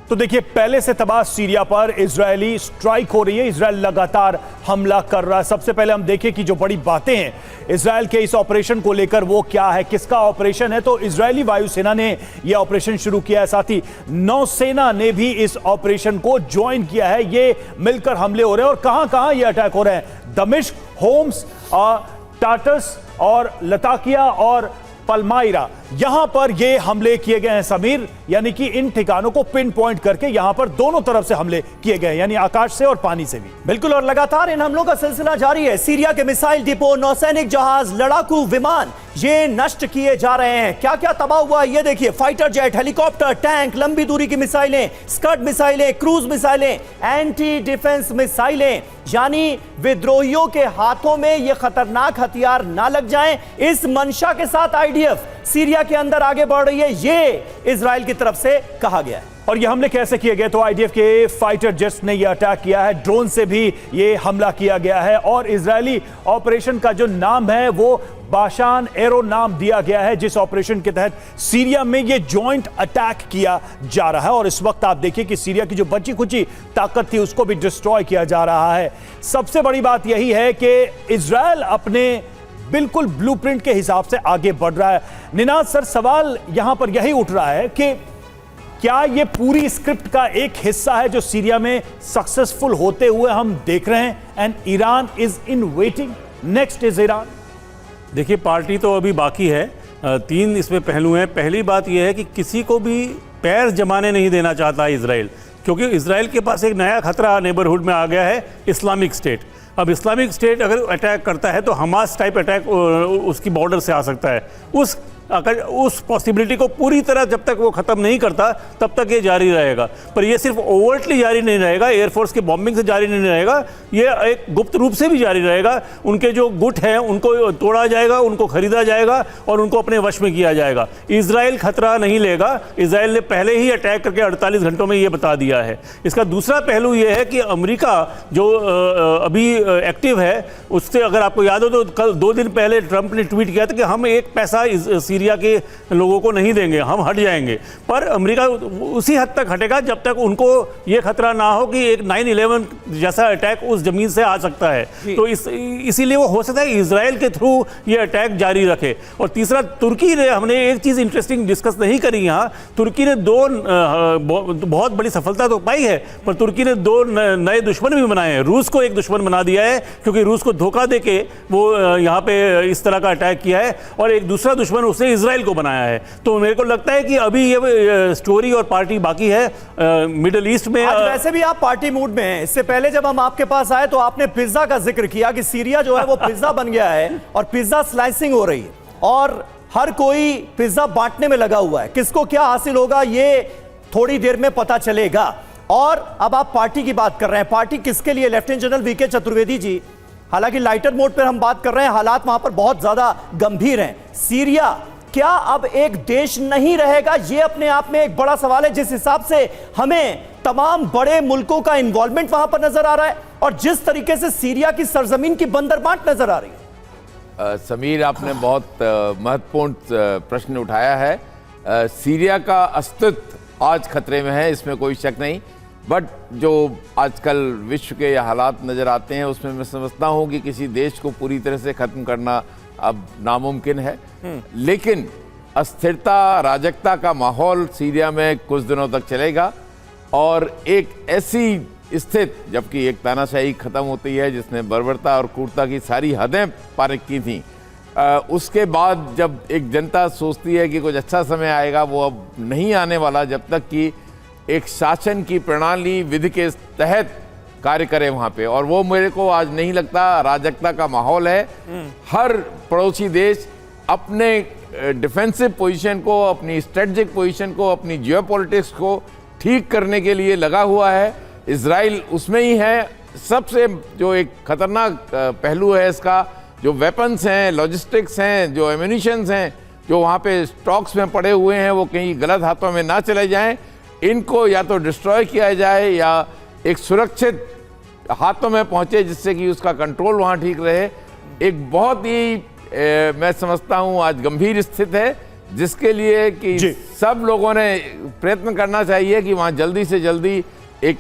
Speaker 3: तो देखिए पहले से तबाह सीरिया पर इजरायली स्ट्राइक हो रही है। इजरायल लगातार हमला कर रहा है। सबसे पहले हम देखें कि जो बड़ी बातें हैं इजरायल के इस ऑपरेशन को लेकर वो क्या है, किसका ऑपरेशन है। तो इजरायली वायुसेना ने यह ऑपरेशन शुरू किया है, साथ ही नौसेना ने भी इस ऑपरेशन को ज्वाइन किया है। ये मिलकर हमले हो रहे हैं और कहां कहां ये अटैक हो रहे हैं। दमिश्क, होम्स, टाटस और लताकिया और पलमाइरा, यहां पर ये हमले किए गए हैं समीर। यानी कि इन ठिकानों को पिन पॉइंट करके यहां पर दोनों तरफ से हमले किए गए, यानी आकाश से और पानी से भी।
Speaker 1: बिल्कुल, और लगातार इन हमलों का सिलसिला जारी है। सीरिया के मिसाइल डिपो, नौसैनिक जहाज, लड़ाकू विमान ये नष्ट किए जा रहे हैं। क्या क्या तबाह हुआ ये देखिए। फाइटर जेट, हेलीकॉप्टर, टैंक, लंबी दूरी की मिसाइलें, स्कड मिसाइलें, क्रूज मिसाइलें, एंटी डिफेंस मिसाइलें, यानी विद्रोहियों के हाथों में ये खतरनाक हथियार ना लग जाएं, इस मंशा के साथ आईडीएफ सीरिया के अंदर आगे बढ़ रही है, ये इजराइल की तरफ से कहा गया है।
Speaker 3: और ये हमले कैसे किए गए? तो आईडीएफ के फाइटर जेट्स ने ये अटैक किया है, ड्रोन से भी ये हमला किया गया है। और इजरायली ऑपरेशन का जो नाम है वो बाशान एरो नाम दिया गया है, जिस ऑपरेशन के तहत सीरिया में ये जॉइंट अटैक किया जा रहा है। और इस वक्त आप देखिए कि सीरिया की जो बची खुची ताकत थी उसको भी डिस्ट्रॉय किया जा रहा है। सबसे बड़ी बात यही है कि इजरायल अपने बिल्कुल ब्लूप्रिंट के हिसाब से आगे बढ़ रहा है। निनाद सर, सवाल यहां पर यही उठ रहा है कि क्या यह पूरी स्क्रिप्ट का एक हिस्सा है जो सीरिया में सक्सेसफुल होते हुए हम देख रहे हैं, and Iran is in waiting, next is Iran?
Speaker 6: देखिए, पार्टी तो अभी बाकी है। 3 इसमें पहलू हैं। पहली बात यह है कि किसी को भी पैर जमाने नहीं देना चाहता इजराइल, क्योंकि इजराइल के पास एक नया खतरा नेबरहुड में आ गया है, इस्लामिक स्टेट। अब इस्लामिक स्टेट अगर अटैक करता है तो हमास टाइप अटैक उसकी बॉर्डर से आ सकता है। उस पॉसिबिलिटी को पूरी तरह जब तक वो ख़त्म नहीं करता तब तक ये जारी रहेगा। पर ये सिर्फ ओवर्टली जारी नहीं रहेगा, एयरफोर्स की बॉम्बिंग से जारी नहीं रहेगा, ये एक गुप्त रूप से भी जारी रहेगा। उनके जो गुट हैं उनको तोड़ा जाएगा, उनको खरीदा जाएगा और उनको अपने वश में किया जाएगा। इजराइल खतरा नहीं लेगा। इजराइल ने पहले ही अटैक करके 48 घंटों में ये बता दिया है। इसका दूसरा पहलू ये है कि अमेरिका जो अभी एक्टिव है, उससे अगर आपको याद हो तो कल 2 दिन पहले ट्रंप ने ट्वीट किया था कि हम 1 पैसा सीरिया के लोगों को नहीं देंगे, हम हट जाएंगे। पर अमेरिका उसी हद तक हटेगा जब तक उनको ये खतरा ना हो कि एक 9/11 जैसा अटैक उस जमीन से आ सकता है। तो इसीलिए वो हो सकता है इजराइल के थ्रू ये अटैक जारी रखे। और तीसरा, तुर्की ने, हमने एक चीज़ इंटरेस्टिंग डिस्कस नहीं करी यहाँ, तुर्की ने बहुत बड़ी सफलता तो पाई है, पर तुर्की ने 2 नए दुश्मन भी बनाए हैं। रूस को एक दुश्मन बना दिया है क्योंकि रूस को धोखा देके वो यहाँ पे इस तरह का अटैक किया है, और एक दूसरा दुश्मन उसने इजराइल को बनाया है। तो मेरे को लगता है कि अभी ये स्टोरी और पार्टी बाकी है मिडिल ईस्ट में।
Speaker 1: आज वैसे भी आप पार्टी मूड में हैं। इससे पहले जब हम आपके पास आए तो आपने पिज्जा का जिक्र किया कि सीरिया जो है वो पिज्जा बन गया है और पिज्जा स्लाइसिंग हो रही है और हर कोई पिज्जा बांटने में लगा हुआ है। किसको क्या हासिल होगा ये थोड़ी देर में पता चलेगा। और अब आप पार्टी की बात कर रहे हैं, पार्टी किसके लिए? Lieutenant general VK Chaturvedi ji, हालांकि लाइटर मोड पर हम बात कर रहे हैं, हालात वहां पर बहुत ज्यादा गंभीर हैं। सीरिया क्या अब एक देश नहीं रहेगा? ये अपने आप में एक बड़ा सवाल है। जिस हिसाब से हमें तमाम बड़े मुल्कों का इन्वॉल्वमेंट वहां पर नजर आ रहा है और जिस तरीके से सीरिया की सरजमीन की बंदरबांट नजर आ रही है।
Speaker 7: समीर, आपने बहुत महत्वपूर्ण प्रश्न उठाया है। सीरिया का अस्तित्व आज खतरे में है, इसमें कोई शक नहीं। बट जो आजकल विश्व के हालात नज़र आते हैं उसमें मैं समझता हूँ कि किसी देश को पूरी तरह से ख़त्म करना अब नामुमकिन है। लेकिन अस्थिरता, अराजकता का माहौल सीरिया में कुछ दिनों तक चलेगा और एक ऐसी स्थिति, जबकि एक तानाशाही ख़त्म होती है जिसने बर्बरता और क्रूरता की सारी हदें पार की थीं, उसके बाद जब एक जनता सोचती है कि कुछ अच्छा समय आएगा, वो अब नहीं आने वाला जब तक कि एक शासन की प्रणाली विधि के तहत कार्य करे वहाँ पे। और वो मेरे को आज नहीं लगता। अराजकता का माहौल है। हर पड़ोसी देश अपने डिफेंसिव पोजीशन को, अपनी स्ट्रेटजिक पोजीशन को, अपनी जियोपॉलिटिक्स को ठीक करने के लिए लगा हुआ है। इजराइल उसमें ही है। सबसे जो एक खतरनाक पहलू है इसका, जो वेपन्स हैं, लॉजिस्टिक्स हैं, जो एम्यूनिशंस हैं, जो वहाँ पे स्टॉक्स में पड़े हुए हैं, वो कहीं गलत हाथों में ना चले जाएं। इनको या तो डिस्ट्रॉय किया जाए या एक सुरक्षित हाथों में पहुंचे जिससे कि उसका कंट्रोल वहाँ ठीक रहे। एक बहुत ही मैं समझता हूँ आज गंभीर स्थिति है जिसके लिए कि सब लोगों ने प्रयत्न करना चाहिए कि वहाँ जल्दी से जल्दी एक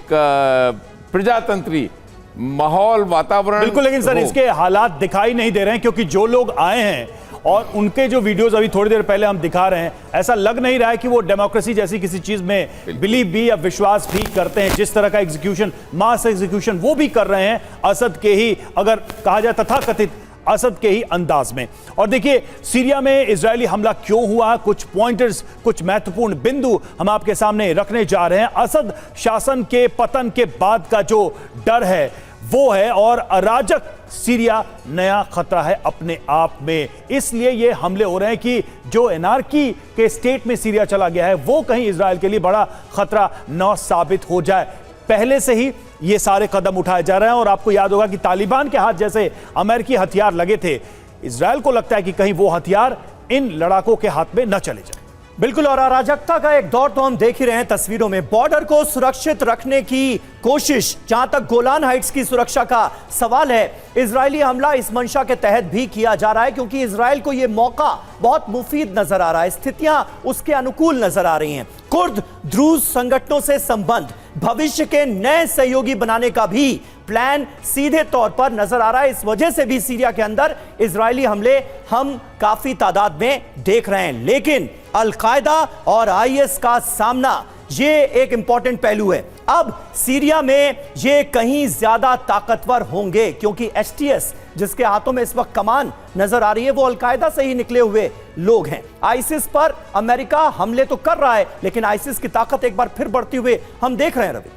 Speaker 7: प्रजातंत्री माहौल, वातावरण।
Speaker 3: बिल्कुल, लेकिन सर इसके हालात दिखाई नहीं दे रहे हैं क्योंकि जो लोग आए हैं और उनके जो वीडियोस अभी थोड़ी देर पहले हम दिखा रहे हैं, ऐसा लग नहीं रहा है कि वो डेमोक्रेसी जैसी किसी चीज में बिलीव भी या विश्वास भी करते हैं। जिस तरह का एग्जीक्यूशन, मास एग्जीक्यूशन वो भी कर रहे हैं असद के ही, अगर कहा जाए तथाकथित असद के ही अंदाज में। और देखिए सीरिया में इजरायली हमला क्यों हुआ, कुछ पॉइंटर्स, कुछ महत्वपूर्ण बिंदु हम आपके सामने रखने जा रहे हैं। असद शासन के पतन के बाद का जो डर है वो है, और अराजक सीरिया नया खतरा है अपने आप में। इसलिए ये हमले हो रहे हैं कि जो एनार्की के स्टेट में सीरिया चला गया है वो कहीं इजराइल के लिए बड़ा खतरा न साबित हो जाए। पहले से ही ये सारे कदम उठाए जा रहे हैं और आपको याद होगा कि तालिबान के हाथ जैसे अमेरिकी हथियार लगे थे, इजराइल को लगता है कि कहीं वो हथियार इन लड़ाकों के हाथ में न चले जाए।
Speaker 1: बिल्कुल, और अराजकता का एक दौर तो हम देख ही रहे हैं तस्वीरों में। बॉर्डर को सुरक्षित रखने की कोशिश, जहां तक गोलान हाइट्स की सुरक्षा का सवाल है, इजरायली हमला इस मंशा के तहत भी किया जा रहा है क्योंकि इजराइल को यह मौका बहुत मुफीद नजर आ रहा है। स्थितियां उसके अनुकूल नजर आ रही हैं। कुर्द द्रूज संगठनों से संबंध, भविष्य के नए सहयोगी बनाने का भी प्लान सीधे तौर पर नजर आ रहा है। इस वजह से भी सीरिया के अंदर इजरायली हमले हम काफी तादाद में देख रहे हैं। लेकिन अल-कायदा और आईएस का सामना, ये एक इंपॉर्टेंट पहलू है। अब सीरिया में ये कहीं ज्यादा ताकतवर होंगे क्योंकि एसटीएस जिसके हाथों में इस वक्त कमान नजर आ रही है वो अल-कायदा से ही निकले हुए लोग हैं। आईसिस पर अमेरिका हमले तो कर रहा है लेकिन आईसिस की ताकत एक बार फिर बढ़ती हुए हम देख रहे हैं। रवि,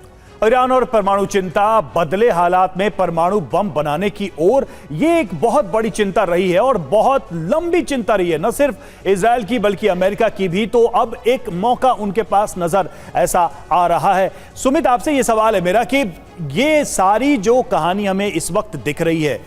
Speaker 3: ईरान और परमाणु चिंता, बदले हालात में परमाणु बम बनाने की ओर, यह एक बहुत बड़ी चिंता रही है और बहुत लंबी चिंता रही है, न सिर्फ इजराइल की बल्कि अमेरिका की भी। तो अब एक मौका उनके पास नजर ऐसा आ रहा है। सुमित, आपसे यह सवाल है मेरा कि ये सारी जो कहानी हमें इस वक्त दिख रही है,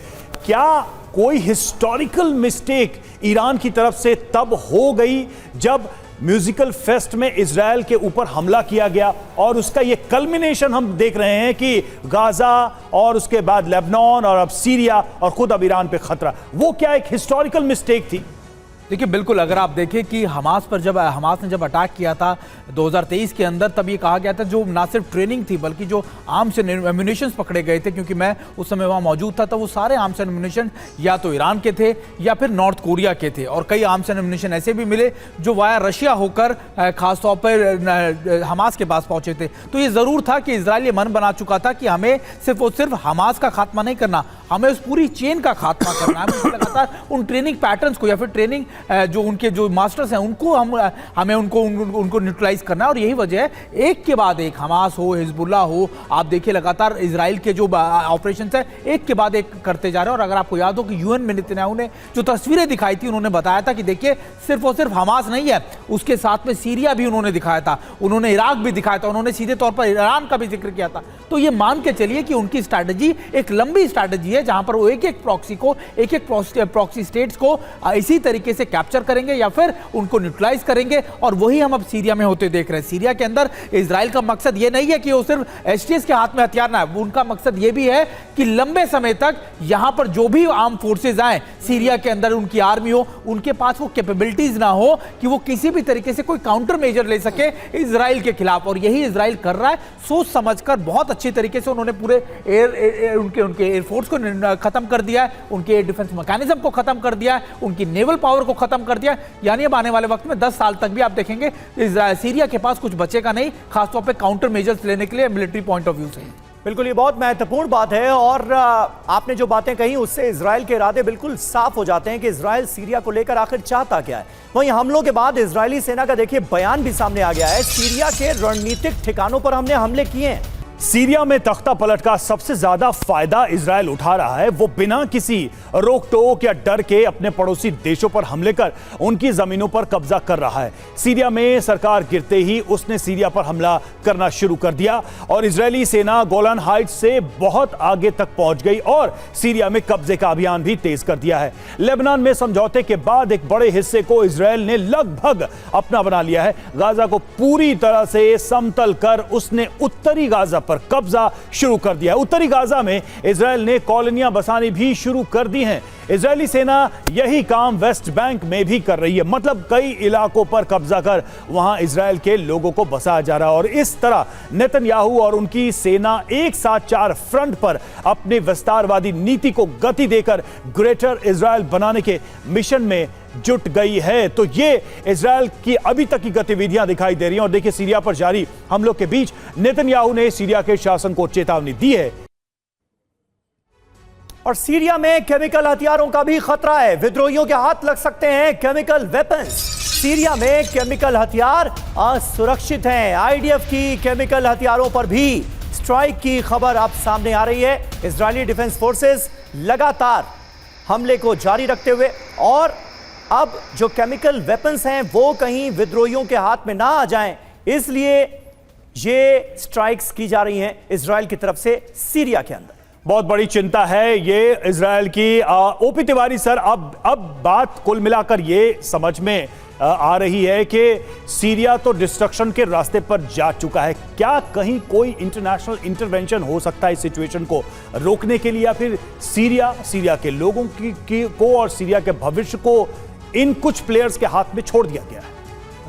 Speaker 3: क्या कोई हिस्टोरिकल मिस्टेक ईरान की तरफ से तब हो गई जब म्यूजिकल फेस्ट में इजराइल के ऊपर हमला किया गया और उसका ये कल्मिनेशन हम देख रहे हैं कि गाजा और उसके बाद लेबनान और अब सीरिया और खुद अब ईरान पे खतरा, वो क्या एक हिस्टोरिकल मिस्टेक थी?
Speaker 8: देखिए बिल्कुल, अगर आप देखें कि हमास ने जब अटैक किया था 2023 के अंदर, तब ये कहा गया था जो ना सिर्फ ट्रेनिंग थी बल्कि जो आर्म्स एंड एम्यूनिशंस पकड़े गए थे, क्योंकि मैं उस समय वहाँ मौजूद था, तो वो सारे आर्म्स एंड एम्यूनिशन या तो ईरान के थे या फिर नॉर्थ कोरिया के थे। और कई आर्म्स एंड एम्यूनिशन ऐसे भी मिले जो वाया रशिया होकर खासतौर पर हमास के पास पहुंचे थे। तो ये ज़रूर था कि इजराइल ये मन बना चुका था कि हमें सिर्फ और सिर्फ हमास का खात्मा नहीं करना, हमें उस पूरी चेन का खात्मा करना है। लगातार उन ट्रेनिंग पैटर्न्स को या फिर ट्रेनिंग जो उनके जो मास्टर्स हैं उनको हमें उनको न्यूट्रलाइज करना है। और यही वजह है, एक के बाद एक, हमास हो, हिजबुल्लाह हो, आप देखिए लगातार इजराइल के जो ऑपरेशन है एक के बाद एक करते जा रहे हैं। और अगर आपको याद हो कि यूएन में नेतन्याहू ने जो तस्वीरें दिखाई थी, उन्होंने बताया था कि देखिए सिर्फ और सिर्फ हमास नहीं है, उसके साथ में सीरिया भी उन्होंने दिखाया था, उन्होंने इराक भी दिखाया था, उन्होंने सीधे तौर पर ईरान का भी जिक्र किया था। तो ये मान के चलिए कि उनकी स्ट्रैटेजी एक लंबी स्ट्रैटेजी है, जहां पर वो एक एक प्रॉक्सी को, एक एक प्रॉक्सी स्टेट्स को इसी तरीके से कैप्चर करेंगे या फिर उनको न्यूट्रलाइज करेंगे। और वही हम अब सीरिया में होते देख रहे हैं। सीरिया के अंदर इजराइल का मकसद ये नहीं है कि वो सिर्फ एसटीएस के हाथ में हथियार ना है, उनका मकसद ये भी है कि लंबे समय तक यहां पर जो भी आर्म फोर्सेज आए सीरिया के अंदर, उनकी आर्मी हो, उनके पास वो कैपेबिलिटीज ना हो कि वो किसी भी तरीके से कोई काउंटर मेजर ले सके इजराइल के खिलाफ। और यही इजराइल कर रहा है, सोच समझकर बहुत अच्छी तरीके से उन्होंने पूरे उनके एयरफोर्स को खत्म कर दिया है, उनके एयर डिफेंस मैकेनिज्म को खत्म कर दिया है, उनकी नेवल पावर को खत्म कर दिया है। यानी अब आने वाले वक्त में 10 साल तक भी आप देखेंगे सीरिया के पास कुछ बचेगा नहीं, खासतौर पे काउंटर मेजर्स लेने के लिए मिलिट्री पॉइंट ऑफ व्यू से।
Speaker 1: बिल्कुल, ये बहुत महत्वपूर्ण बात है और आपने जो बातें कही उससे इजराइल के इरादे बिल्कुल साफ हो जाते हैं कि इजराइल सीरिया को लेकर आखिर चाहता क्या है। वहीं हमलों के बाद इजरायली सेना का देखिए बयान भी सामने आ गया है, सीरिया के रणनीतिक ठिकानों पर हमने हमले किए हैं।
Speaker 3: सीरिया में तख्ता पलट का सबसे ज्यादा फायदा इजराइल उठा रहा है। वो बिना किसी रोक टोक या डर के अपने पड़ोसी देशों पर हमले कर उनकी जमीनों पर कब्जा कर रहा है। सीरिया में सरकार गिरते ही उसने सीरिया पर हमला करना शुरू कर दिया और इजरायली सेना गोलान हाइट्स से बहुत आगे तक पहुंच गई और सीरिया में कब्जे का अभियान भी तेज कर दिया है। लेबनान में समझौते के बाद एक बड़े हिस्से को इजराइल ने लगभग अपना बना लिया है। गाजा को पूरी तरह से समतल कर उसने उत्तरी गाजा पर कब्जा शुरू कर दिया है। उत्तरी गाजा में इजराइल ने कॉलोनियां बसानी भी शुरू कर दी हैं। इजरायली सेना यही काम वेस्ट बैंक में भी कर रही है, मतलब कई इलाकों पर कब्जा कर वहां इजराइल के लोगों को बसाया जा रहा है। और इस तरह नेतन्याहू और उनकी सेना एक साथ 4 फ्रंट पर अपनी विस्तारवादी नीति को गति देकर ग्रेटर इजराइल बनाने के मिशन में जुट गई है। तो ये इजराइल की अभी तक की गतिविधियां दिखाई दे रही हैं। और देखिए, सीरिया पर जारी हमलों के बीच नेतन्याहू ने सीरिया के शासन को चेतावनी दी है।
Speaker 1: और सीरिया में केमिकल हथियारों का भी खतरा है, विद्रोहियों के हाथ लग सकते हैं केमिकल वेपन्स। सीरिया में केमिकल हथियार असुरक्षित हैं। आईडीएफ की केमिकल हथियारों पर भी स्ट्राइक की खबर अब सामने आ रही है। इजरायली डिफेंस फोर्सेस लगातार हमले को जारी रखते हुए और अब जो केमिकल वेपन्स हैं वो कहीं विद्रोहियों के हाथ में ना आ जाएं, इसलिए ये स्ट्राइक्स की जा रही हैं इजराइल की तरफ से सीरिया के अंदर।
Speaker 3: बहुत बड़ी चिंता है ये इजराइल की। ओपी तिवारी सर, अब बात कुल मिलाकर ये समझ में आ रही है कि सीरिया तो डिस्ट्रक्शन के रास्ते पर जा चुका है। क्या कहीं कोई इंटरनेशनल इंटरवेंशन हो सकता है इस सिचुएशन को रोकने के लिए, या फिर सीरिया के लोगों को और सीरिया के भविष्य को इन कुछ प्लेयर्स के हाथ में छोड़ दिया गया है?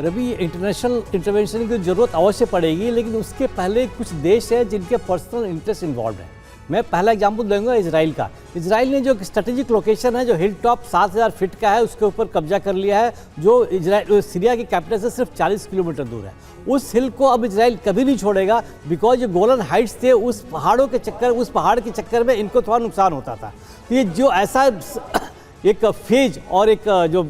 Speaker 4: रवि, इंटरनेशनल इंटरवेंशन की जरूरत अवश्य पड़ेगी, लेकिन उसके पहले कुछ देश हैं जिनके पर्सनल इंटरेस्ट इन्वॉल्व है। मैं पहला एग्जाम्पल दूंगा इजराइल का। इजराइल ने जो स्ट्रेटेजिक लोकेशन है, जो हिल टॉप 7000 फीट का है, उसके ऊपर कब्जा कर लिया है, जो सीरिया की कैपिटल से सिर्फ 40 किलोमीटर दूर है। उस हिल को अब इजराइल कभी नहीं छोड़ेगा, बिकॉज जो गोलन हाइट्स थे उस पहाड़ के चक्कर में इनको थोड़ा नुकसान होता था। तो ये जो ऐसा एक फेज और एक जो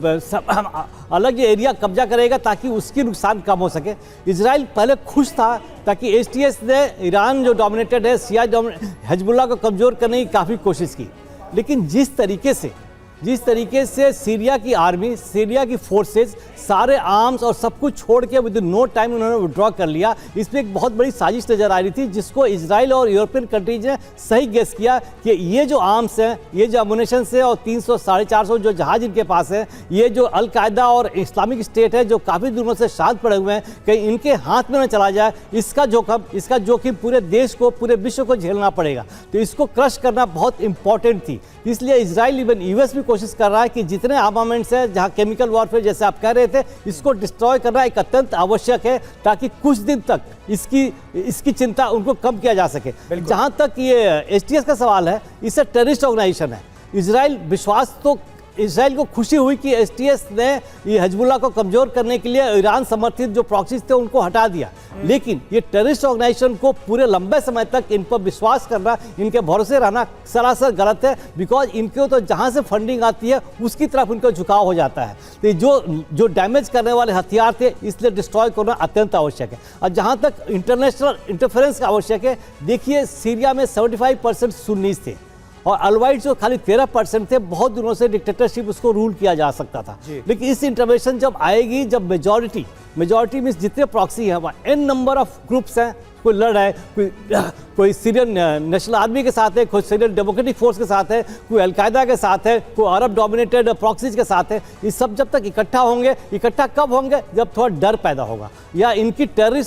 Speaker 4: अलग एरिया कब्जा करेगा ताकि उसकी नुकसान कम हो सके। इजराइल पहले खुश था ताकि एसटीएस ने ईरान जो डोमिनेटेड है शिया हिजबुल्लाह को कमज़ोर करने की काफ़ी कोशिश की, लेकिन जिस तरीके से सीरिया की आर्मी, सीरिया की फोर्सेस सारे आर्म्स और सब कुछ छोड़ के विद नो टाइम उन्होंने विड्रॉ कर लिया, इसमें एक बहुत बड़ी साजिश नजर आ रही थी, जिसको इजराइल और यूरोपियन कंट्रीज ने सही गेस किया कि ये जो आर्म्स हैं, ये जो अमुनेशन है और 300 450 जो जहाज इनके पास है, ये जो अलकायदा और इस्लामिक स्टेट है जो काफ़ी दिनों से शांत पड़े हुए हैं, कहीं इनके हाथ में न चला जाए, इसका जोखिम पूरे देश को, पूरे विश्व को झेलना पड़ेगा। तो इसको क्रश करना बहुत इंपॉर्टेंट थी, इसलिए इजराइल इवन यूएस भी कोशिश कर रहा है कि जितने आर्मामेंट्स हैं, जहां केमिकल वॉरफेयर जैसे आप कह रहे थे, इसको डिस्ट्रॉय करना एक अत्यंत आवश्यक है, ताकि कुछ दिन तक इसकी चिंता उनको कम किया जा सके। जहां तक ये एसटीएस का सवाल है, इससे टेररिस्ट ऑर्गेनाइजेशन है। इजराइल को खुशी हुई कि एसटीएस ने ये हिजबुल्लाह को कमजोर करने के लिए ईरान समर्थित जो प्रॉक्सीज थे उनको हटा दिया, लेकिन ये टेररिस्ट ऑर्गेनाइजेशन को पूरे लंबे समय तक इन पर विश्वास करना, इनके भरोसे रहना सरासर गलत है, बिकॉज इनको तो जहां से फंडिंग आती है उसकी तरफ उनको झुकाव हो जाता है। तो जो डैमेज करने वाले हथियार थे, इसलिए डिस्ट्रॉय करना अत्यंत आवश्यक है। और जहां तक इंटरनेशनल इंटरफेरेंस का आवश्यक है, देखिए सीरिया में 75% सुन्नीस थे और अलवाइट जो खाली 13% थे। बहुत दिनों से डिक्टेटरशिप उसको रूल किया जा सकता था, लेकिन इस इंटरवेंशन जब आएगी, जब मेजॉरिटी में जितने प्रॉक्सी हैं, वहाँ एन नंबर ऑफ ग्रुप्स हैं, कोई लड़ रहा है, कोई सीरियन नेशनल आर्मी के साथ है, कोई सीरियन डेमोक्रेटिक फोर्स के साथ है, कोई अलकायदा के साथ है, कोई अरब डोमिनेटेड प्रॉक्सीज के साथ है। ये सब जब तक इकट्ठा कब होंगे? जब थोड़ा डर पैदा होगा या इनकी टेरर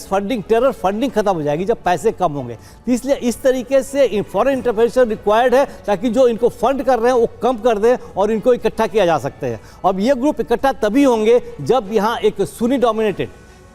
Speaker 4: फंडिंग खत्म हो जाएगी, जब पैसे कम होंगे। इसलिए इस तरीके से फॉरेन इंटरवेंशन रिक्वायर्ड है, ताकि जो इनको फंड कर रहे हैं वो कम कर दें और इनको इकट्ठा किया जा सकते हैं। अब ये ग्रुप इकट्ठा तभी होंगे जब यहाँ एक सुन्नी डोमिनेटेड,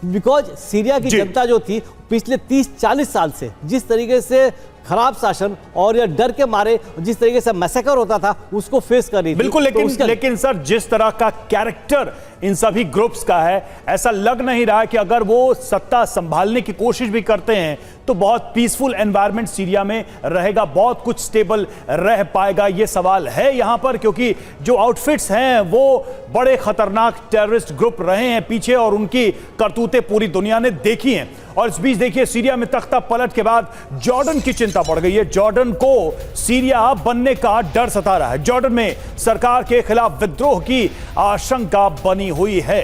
Speaker 4: बिकॉज सीरिया की जनता जो थी पिछले 30-40 साल से जिस तरीके से खराब शासन और या डर के मारे जिस तरीके से मैसेकर होता था, उसको फेस कर रही थी।
Speaker 3: बिल्कुल, लेकिन सर, जिस तरह का कैरेक्टर इन सभी ग्रुप्स का है, ऐसा लग नहीं रहा है कि अगर वो सत्ता संभालने की कोशिश भी करते हैं तो बहुत पीसफुल एनवायरनमेंट सीरिया में रहेगा, बहुत कुछ स्टेबल रह पाएगा। ये सवाल है यहां पर, क्योंकि जो आउटफिट्स हैं वो बड़े खतरनाक टेररिस्ट ग्रुप रहे हैं पीछे, और उनकी करतूतें पूरी दुनिया ने देखी हैं। और इस बीच देखिए, सीरिया में तख्ता पलट के बाद जॉर्डन की चिंता बढ़ गई है। जॉर्डन को सीरिया बनने का डर सता रहा है। जॉर्डन में सरकार के खिलाफ विद्रोह की आशंका बनी हुई है।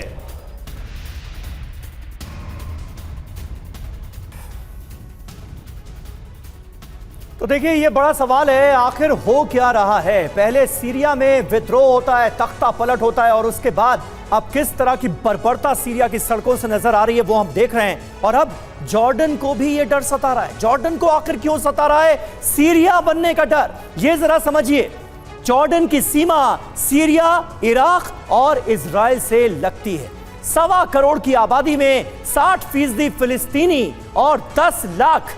Speaker 1: तो देखिए, ये बड़ा सवाल है, आखिर हो क्या रहा है? पहले सीरिया में विद्रोह होता है, तख्ता पलट होता है, और उसके बाद अब किस तरह की बर्बरता सीरिया की सड़कों से नजर आ रही है वो हम देख रहे हैं। और अब जॉर्डन को भी ये डर सता रहा है। जॉर्डन को आखिर क्यों सता रहा है सीरिया बनने का डर? ये जरा समझिए। जॉर्डन की सीमा सीरिया, इराक और इजराइल से लगती है। 1.25 करोड़ की आबादी में 60% फिलिस्तीनी और 10 लाख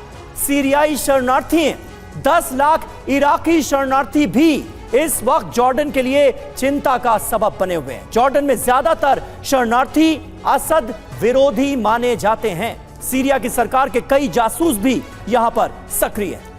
Speaker 1: सीरियाई शरणार्थी हैं। 10 लाख इराकी शरणार्थी भी इस वक्त जॉर्डन के लिए चिंता का सबब बने हुए हैं। जॉर्डन में ज्यादातर शरणार्थी असद विरोधी माने जाते हैं। सीरिया की सरकार के कई जासूस भी यहां पर सक्रिय हैं।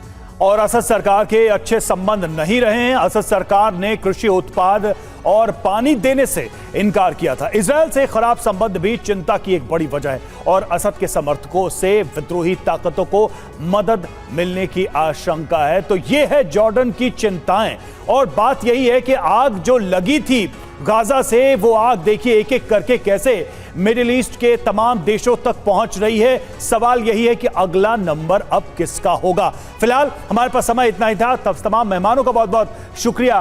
Speaker 3: और असद सरकार के अच्छे संबंध नहीं रहे हैं। असद सरकार ने कृषि उत्पाद और पानी देने से इनकार किया था। इजराइल से खराब संबंध भी चिंता की एक बड़ी वजह है, और असद के समर्थकों से विद्रोही ताकतों को मदद मिलने की आशंका है। तो ये है जॉर्डन की चिंताएं। और बात यही है कि आग जो लगी थी गाजा से, वो आग देखिए एक एक करके कैसे मिडिल ईस्ट के तमाम देशों तक पहुंच रही है। सवाल यही है कि अगला नंबर अब किसका होगा। फिलहाल हमारे पास समय इतना ही था। तब तमाम मेहमानों का बहुत बहुत शुक्रिया